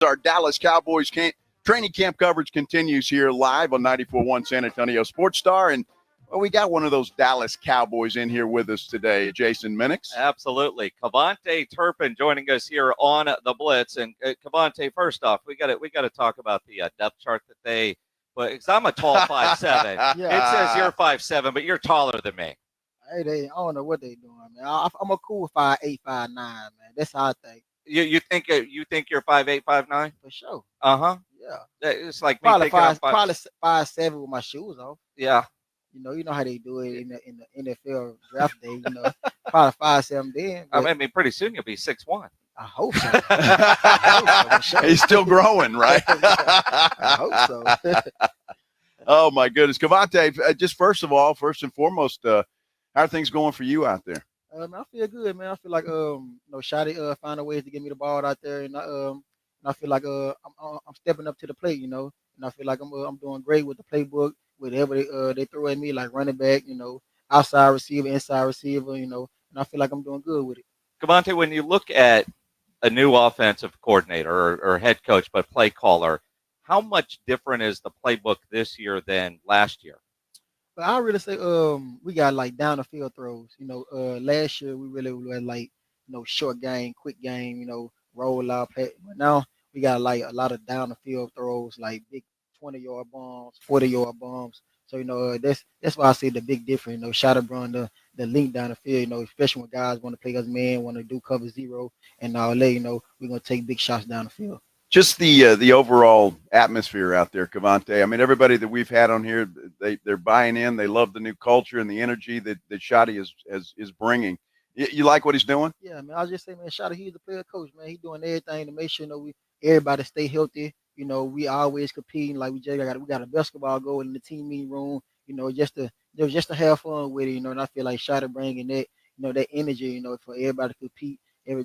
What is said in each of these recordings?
Our Dallas Cowboys training camp coverage continues here live on 94.1 San Antonio Sports Star. And well, we got one of those Dallas Cowboys in here with us today, Jason Minix. Absolutely. KaVontae Turpin joining us here on the Blitz. And KaVontae, first off, we got to talk about the depth chart that they put, because I'm a tall 5'7". Yeah. It says you're 5'7", but you're taller than me. Hey, I don't know what they doing, man. I'm a cool 5'8", 5'9", man. That's how I think. You think you're 5'8", 5'9"? For sure. Uh-huh. Yeah. It's like Probably me thinking probably 5'7" with my shoes off. Yeah. You know how they do it in the NFL draft day. Probably 5'7" then. I mean, pretty soon you'll be 6'1". I hope so. I hope so, He's still growing, right? I hope so. Oh my goodness, KaVontae! Just first and foremost, how are things going for you out there? I feel good, man. I feel like Schotty finding ways to get me the ball out there, and I feel like I'm stepping up to the plate, and I feel like I'm doing great with the playbook, whatever they throw at me, like running back, outside receiver, inside receiver, and I feel like I'm doing good with it. KaVontae, when you look at a new offensive coordinator or head coach, but play caller, how much different is the playbook this year than last year? But I really say we got like down the field throws. Last year we really were like short game, quick game, roll out play. But now we got like a lot of down the field throws, like big 20-yard bombs, 40-yard bombs. So that's why I see the big difference. Shot bring the link down the field. Especially when guys want to play us man, want to do cover zero, and all that. We're gonna take big shots down the field. Just the overall atmosphere out there, KaVontae. I mean, everybody that we've had on here, they're buying in. They love the new culture and the energy that Schotty is bringing. You like what he's doing? Yeah, man. I was just saying, man, Schotty, he's a player coach, man. He's doing everything to make sure everybody stay healthy. We always competing. Like we got a basketball goal in the team meeting room. Just to have fun with it. And I feel like Schotty bringing that that energy. For everybody to compete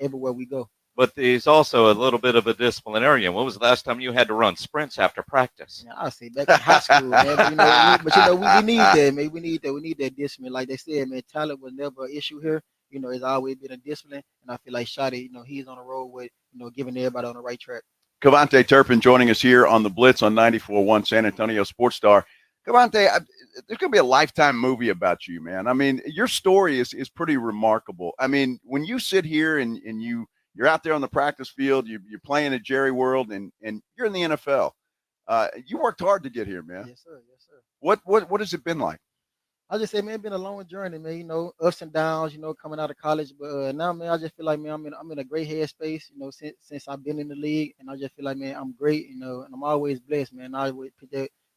everywhere we go. But he's also a little bit of a disciplinarian. When was the last time you had to run sprints after practice? Yeah, I say back in high school, man. We need that, man. We need that discipline. Like they said, man, talent was never an issue here. It's always been a discipline, and I feel like Schotty, he's on the road with, giving everybody on the right track. KaVontae Turpin joining us here on the Blitz on 94.1 San Antonio Sports Star. KaVontae, there's going to be a Lifetime movie about you, man. I mean, your story is pretty remarkable. I mean, when you sit here and you're out there on the practice field, you're playing at Jerry World, and you're in the NFL. You worked hard to get here, man. Yes, sir. Yes, sir. What has it been like? I just say, man, it's been a long journey, man. Ups and downs, coming out of college. But now, man, I just feel like, man, I'm in a great headspace, since I've been in the league. And I just feel like, man, I'm great, and I'm always blessed, man. I always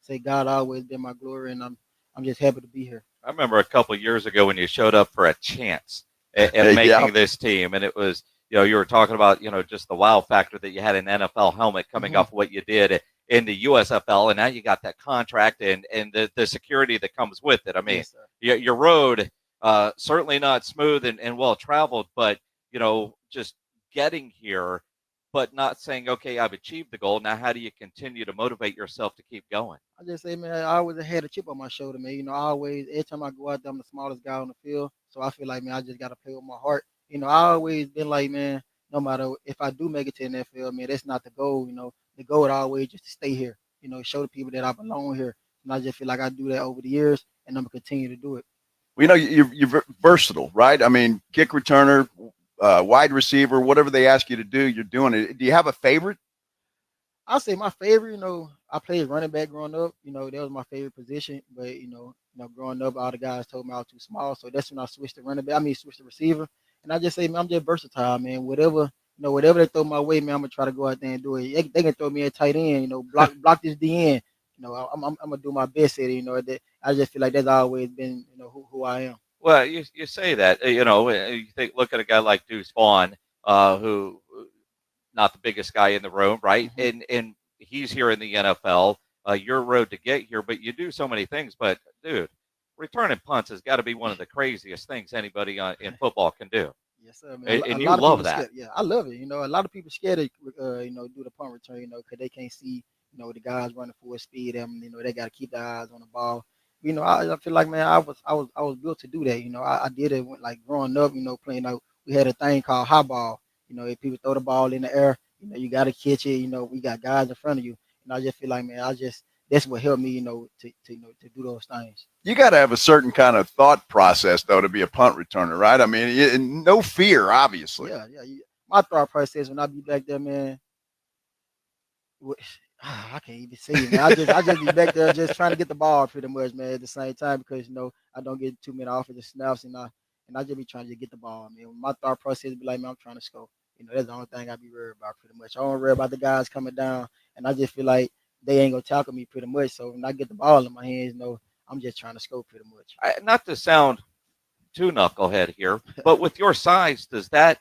say God always been my glory, and I'm just happy to be here. I remember a couple of years ago when you showed up for a chance at making this team, and it was, you were talking about, just the wow factor that you had an NFL helmet coming off what you did in the USFL, and now you got that contract and the security that comes with it. I mean, yes, your road, certainly not smooth and well-traveled, but, just getting here, but not saying, okay, I've achieved the goal. Now, how do you continue to motivate yourself to keep going? I just say, man, I always had a chip on my shoulder, man. Every time I go out there, I'm the smallest guy on the field. So I feel like, man, I just got to play with my heart. I always been like, man, no matter if I do make it to the NFL, man, that's not the goal. The goal is always just to stay here, show the people that I belong here. And I just feel like I do that over the years, and I'm going to continue to do it. Well, you're versatile, right? I mean, kick returner, wide receiver, whatever they ask you to do, you're doing it. Do you have a favorite? I'll say my favorite, I played running back growing up. That was my favorite position. But, growing up, all the guys told me I was too small. So that's when I switched to switched to receiver. And I just say, man, I'm just versatile, man. Whatever they throw my way, man, I'm gonna try to go out there and do it. They can throw me a tight end, block this DN. I'm gonna do my best at it. That I just feel like that's always been, who I am. Well, you say that, you look at a guy like Deuce Vaughn, who not the biggest guy in the room, right? Mm-hmm. And he's here in the NFL. Your road to get here, but you do so many things. But dude, returning punts has got to be one of the craziest things anybody in football can do. Yes, sir, man. And you love that. Yeah, I love it. A lot of people scared to, do the punt return, because they can't see, the guys running full speed. They got to keep their eyes on the ball. I feel like, man, I was built to do that. I did it like growing up. Playing. We had a thing called high ball. If people throw the ball in the air, You know, you got to catch it. You know, we got guys in front of you, and I just feel like, man, that's what helped me, you know, to to do those things. You got to have a certain kind of thought process though to be a punt returner, right? I mean, no fear, obviously. Yeah. My thought process when I be back there, man. I can't even see it, man. I just be back there just trying to get the ball pretty much, man, at the same time because you know I don't get too many offensive snaps and I just be trying to get the ball, man. My thought process be like, man, I'm trying to score. You know, that's the only thing I be worried about pretty much. I don't worry about the guys coming down and I just feel like they ain't gonna tackle me pretty much. So when I get the ball in my hands, you know, I'm just trying to score pretty much. Not to sound too knucklehead here, but with your size, does that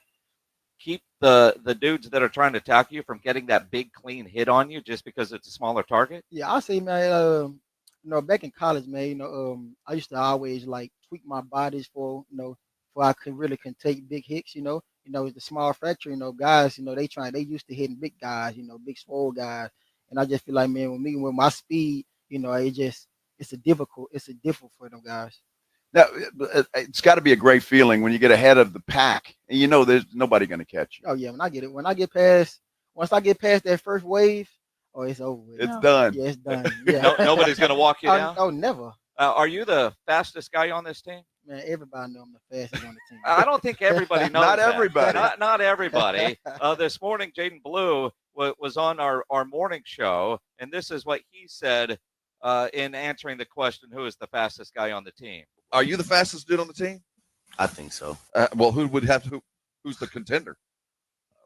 keep the dudes that are trying to tackle you from getting that big clean hit on you just because it's a smaller target? Yeah, I say, man, you know, back in college, man, you know, I used to always like tweak my bodies for, you know, for I can take big hits, you know. You know, it's the small fracture, you know, guys, you know, they used to hitting big guys, you know, big swole guys. And I just feel like, man, with my speed, you know, it's a difficult for them guys. Now, it's got to be a great feeling when you get ahead of the pack and you know there's nobody going to catch you. Oh yeah, once I get past that first wave, oh, it's over with. It's done. Yeah, it's done. Yeah. Nobody's going to walk you down? Oh, never. Are you the fastest guy on this team? Man, everybody knows I'm the fastest on the team. I don't think everybody knows Not that. everybody. Not everybody. This morning, Jaden Blue was on our morning show, and this is what he said in answering the question, who is the fastest guy on the team? Are you the fastest dude on the team? I think so. Well, who's the contender?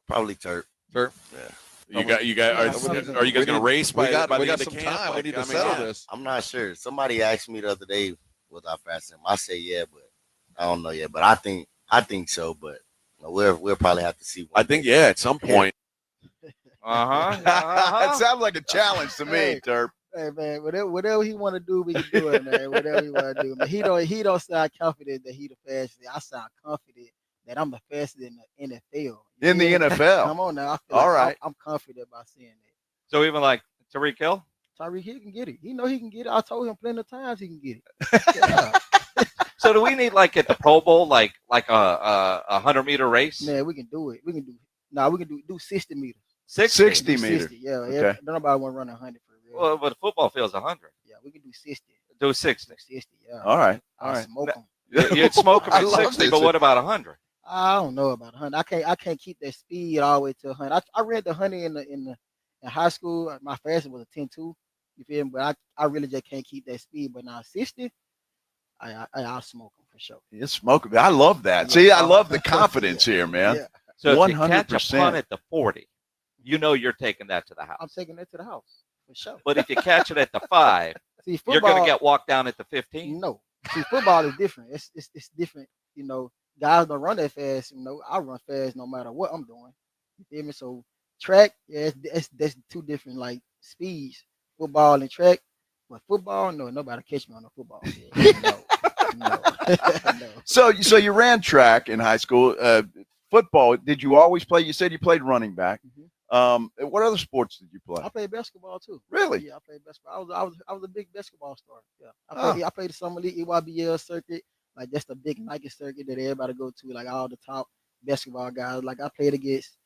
Probably Turp. Turp? Yeah. You guys. Are you guys going to race by the end of the camp? Time. We need to settle this. I'm not sure. Somebody asked me the other day, was I faster? I say yeah, but I don't know yet. But I think so. But we'll probably have to see. I think at some point. It sounds like a challenge to me, Turp. Hey man, whatever he want to do, we can do it, man. Whatever he want to do, man. He don't sound confident that he the fastest. I sound confident that I'm the fastest in the NFL. In the NFL. Come on now. All right. I'm confident about saying that. So even like Tyreek Hill? Tyreek Hill can get it. He know he can get it. I told him plenty of times he can get it. Yeah. So do we need like at the Pro Bowl like a 100-meter race? Man, we can do it. We can do 60 meters. 60 meters. 60, yeah. Okay. Nobody want to run 100 for real. Well, but the football field's 100. Yeah, we can do 60. Do 60. 60, yeah. All right. I'll smoke them. You'd smoke them I at love 60, this. but what about 100? I don't know about 100. I can't keep that speed all the way to 100. I read the 100 in high school. My fastest was a 10-2. You feel me? But I really just can't keep that speed. But now 60, I'll smoke them for sure. You smoke it. I love that. See, I love the confidence here, man. Yeah. So if you catch a 100%. punt at the 40, you know you're taking that to the house. I'm taking that to the house for sure. But if you catch it at the 5, See, you're going to get walked down at the 15? No. See, football is different. It's different. You know, guys don't run that fast. You know, I run fast no matter what I'm doing. You feel me? So track, yeah, that's two different like speeds. Football and track. But football, no, nobody catch me on the football field. No. So you ran track in high school. Football, did you always play? You said you played running back. Mm-hmm. What other sports did you play? I played basketball too. Really? Yeah, I played basketball. I was a big basketball star. Yeah, I played the summer league EYBL circuit. Like that's the big Nike circuit that everybody go to. Like all the top basketball guys. Like I played against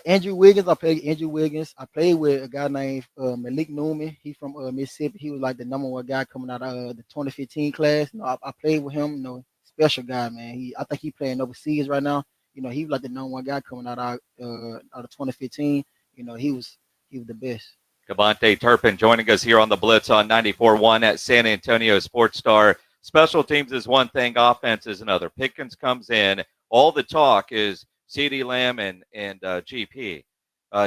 Andrew Wiggins. I played Andrew Wiggins. I played with a guy named Malik Newman. He from Mississippi. He was like the number one guy coming out of the 2015 class. You know, I played with him. You know, special guy, man. I think he playing overseas right now. You know, he was like the number one guy coming out of 2015. You know, he was the best. KaVontae Turpin joining us here on the Blitz on 94.1 at San Antonio Sports Star. Special teams is one thing, offense is another. Pickens comes in. All the talk is CeeDee Lamb and GP.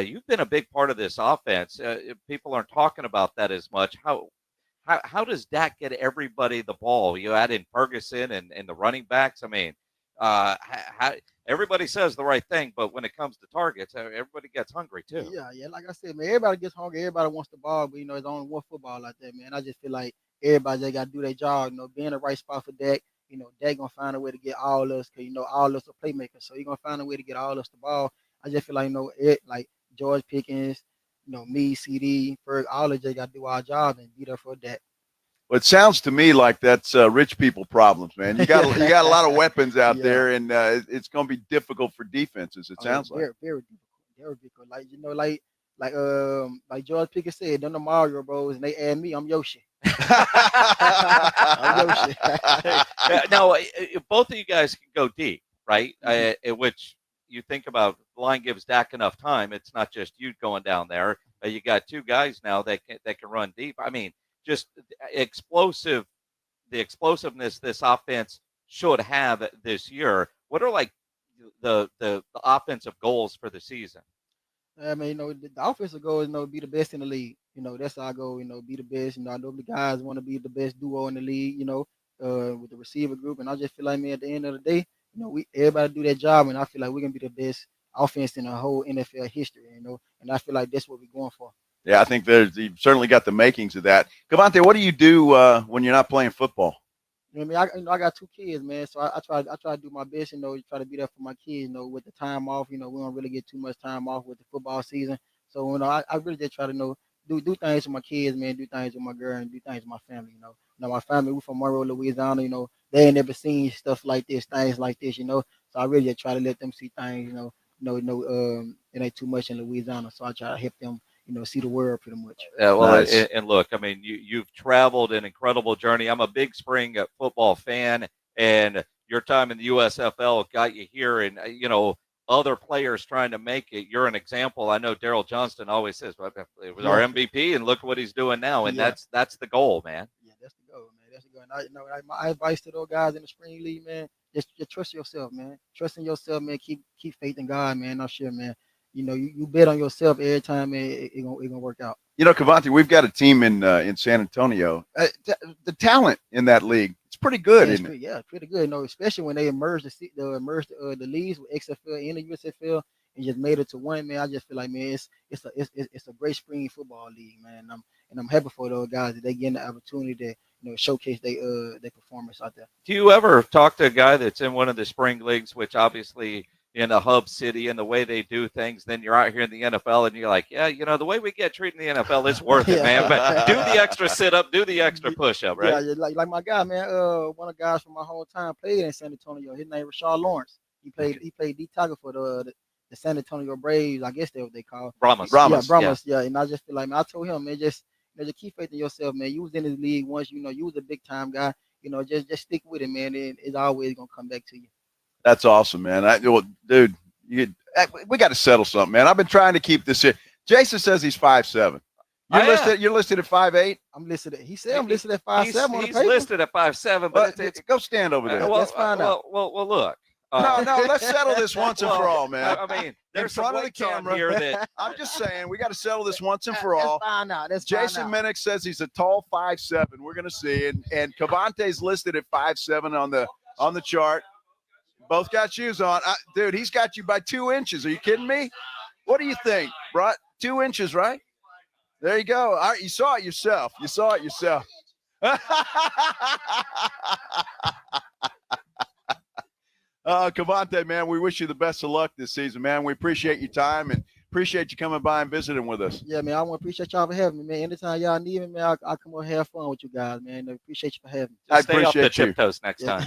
You've been a big part of this offense. People aren't talking about that as much. How does Dak get everybody the ball? You add in Ferguson and the running backs. I mean, everybody says the right thing, but when it comes to targets, everybody gets hungry too. Yeah. Like I said, man, everybody gets hungry. Everybody wants the ball, but you know, there's only one football like that, man. I just feel like everybody just got to do their job. You know, be in the right spot for Dak. You know, Dak gonna find a way to get all of us, cause you know all of us are playmakers. So he's gonna find a way to get all of us the ball. I just feel like like George Pickens, you know, me, CD, Ferg, all of us just got to do our job and be there for Dak. Well, it sounds to me like that's rich people problems, man. You got a lot of weapons out there, and it's going to be difficult for defenses. It sounds like very difficult. Vico. Like George Pickett said, they're the Mario Bros, and they add me, I'm Yoshi. I'm Yoshi. Now, both of you guys can go deep, right? Which you think about, the line gives Dak enough time. It's not just you going down there. You got two guys now that can run deep. I mean, just the explosiveness this offense should have this year. What are like the offensive goals for the season? I mean, the offensive goal is, be the best in the league. That's our goal. Be the best. I know the guys want to be the best duo in the league. With the receiver group, and I just feel like, man, at the end of the day, everybody do their job, and I feel like we're gonna be the best offense in the whole NFL history. And I feel like that's what we're going for. Yeah, I think you've certainly got the makings of that. KaVontae, what do you do when you're not playing football? I mean, I got two kids, man. So I try to do my best, try to be there for my kids, with the time off. We don't really get too much time off with the football season. So, I really just try to do things with my kids, man, do things with my girl, and do things with my family, my family, we're from Monroe, Louisiana, they ain't never seen stuff like this, things like this, So I really just try to let them see things, it ain't too much in Louisiana. So I try to help them, see the world pretty much. Yeah, well, nice. And look, I mean, you've traveled an incredible journey. I'm a big spring football fan, and your time in the USFL got you here, and other players trying to make it. You're an example. I know Daryl Johnston always says, well, it was our MVP, and look what he's doing now, and that's the goal, man. Yeah, that's the goal, man. That's the goal. And my advice to those guys in the spring league, man, just trust yourself, man. Trust in yourself, man. Keep faith in God, man. I'm sure, man. You bet on yourself every time, man. It gonna work out. KaVontae, we've got a team in San Antonio. The talent in that league, it's pretty good, isn't it? Yeah, pretty good. Especially when they merged the leagues with XFL and the USFL and just made it to one, man. I just feel like, man, it's a great spring football league, man. And I'm happy for those guys that they get the opportunity to showcase their performance out there. Do you ever talk to a guy that's in one of the spring leagues, which obviously in a hub city and the way they do things, then you're out here in the NFL and you're like, yeah, the way we get treated in the NFL is worth it, man. But do the extra sit-up, do the extra push-up, right? Yeah, like my guy, man, one of the guys from my hometown played in San Antonio. His name was Rashard Lawrence. He played D tackle for the San Antonio Braves. I guess that's what they call Brahmas. Yeah, Brahmas. Yeah, and I just feel like, man, I told him, man, just keep faith in yourself, man. You was in this league once, you was a big-time guy. Just stick with it, man, and it's always going to come back to you. That's awesome, man. Dude, we got to settle something, man. I've been trying to keep this here. Jason says he's 5'7". You're listed at 5'8". I'm listed at. He said I'm listed at 5'7". He's listed at 5'7", but it's go stand over there. Let's find out. Well, look. No, let's settle this once and for all, man. I mean, there's in front of the camera here that I'm just saying we got to settle this once and for all. Jason Minnick says he's a tall 5'7". We're gonna see, and KaVontae's listed at 5'7" on the chart. Both got shoes on. Dude, he's got you by 2 inches. Are you kidding me? What do you think, bro? 2 inches, right? There you go. All right, you saw it yourself. KaVontae, man, we wish you the best of luck this season, man. We appreciate your time and appreciate you coming by and visiting with us. Yeah, man, I want to appreciate y'all for having me, man. Anytime y'all need me, man, I'll come over and have fun with you guys, man. I appreciate you for having me. I appreciate the tiptoes next time.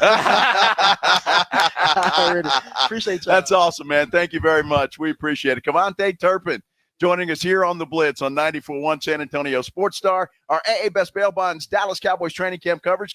Appreciate y'all. That's awesome, man. Thank you very much. We appreciate it. KaVontae Turpin joining us here on the Blitz on 94.1 San Antonio Sports Star. Our AA Best Bail Bonds Dallas Cowboys Training Camp coverage